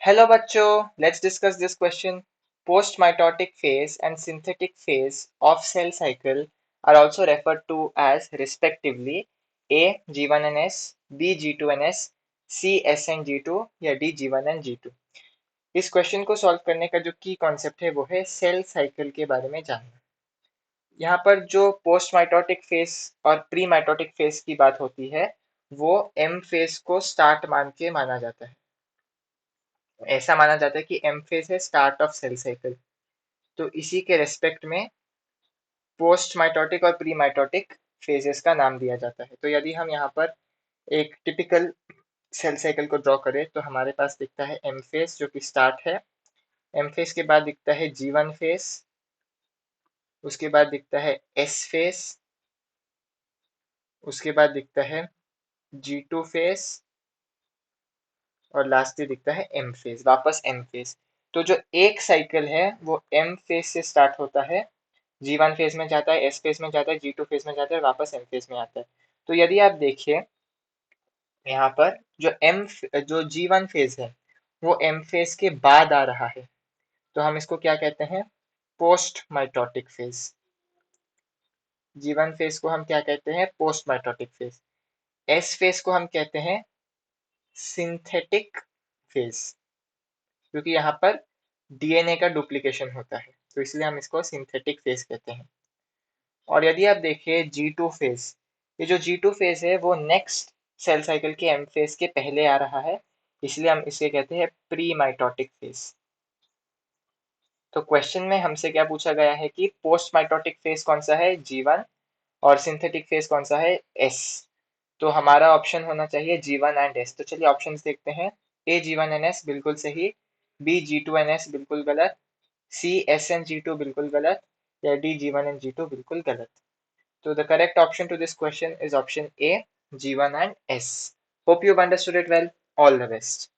Hello bachcho, let's discuss this question. Post-mitotic phase and synthetic phase of cell cycle are also referred to as respectively A G1NS, B G2NS, C SN G2 या D G1 G2। इस question को solve करने का जो की concept है वो है सेल साइकिल के बारे में जानना। यहाँ पर जो पोस्ट माइटोटिक फेज और प्री माइटोटिक फेज की बात होती है वो एम फेज को स्टार्ट मान के माना जाता है। ऐसा माना जाता है कि एम फेज है स्टार्ट ऑफ सेल साइकिल। तो इसी के रेस्पेक्ट में पोस्ट माइटोटिक और प्री माइटोटिक फेजेस का नाम दिया जाता है। तो यदि हम यहाँ पर एक टिपिकल सेल साइकिल को ड्रॉ करें तो हमारे पास दिखता है एम फेज जो कि स्टार्ट है। एम फेज के बाद दिखता है G1 फेज, उसके बाद दिखता है एस फेज, उसके बाद दिखता है G2 फेज और लास्टली दिखता है एम फेज, वापस एम फेज। तो जो एक साइकिल है वो एम फेज से स्टार्ट होता है, G1 फेज में जाता है, एस फेज में जाता है, G2 फेज में जाता है, वापस एम फेज में आता है। तो यदि आप देखिए यहाँ पर जो G1 फेज है वो एम फेज के बाद आ रहा है, तो हम इसको क्या कहते हैं? Post mitotic phase. G1 phase को हम क्या कहते हैं? Post mitotic phase. S phase को हम कहते हैं सिंथेटिक फेज, क्योंकि यहाँ पर डीएनए का डुप्लीकेशन होता है, तो इसलिए हम इसको सिंथेटिक फेज कहते हैं। और यदि आप देखिए G2 फेज, ये जो G2 फेज है वो नेक्स्ट सेल साइकिल के एम फेज के पहले आ रहा है, इसलिए हम इसे कहते हैं प्री माइटोटिक फेज। तो क्वेश्चन में हमसे क्या पूछा गया है कि पोस्ट माइटोटिक फेज कौन सा है? G1। और सिंथेटिक फेज कौन सा है? S। तो हमारा ऑप्शन होना चाहिए G1 एंड S। तो चलिए ऑप्शंस देखते हैं। A G1NS बिल्कुल सही, B G2NS बिल्कुल गलत, C SN G2 बिल्कुल गलत, या D G1 and G2 बिल्कुल गलत। So the correct option to this question is option A, G1 and S. Hope you've understood it well. All the best.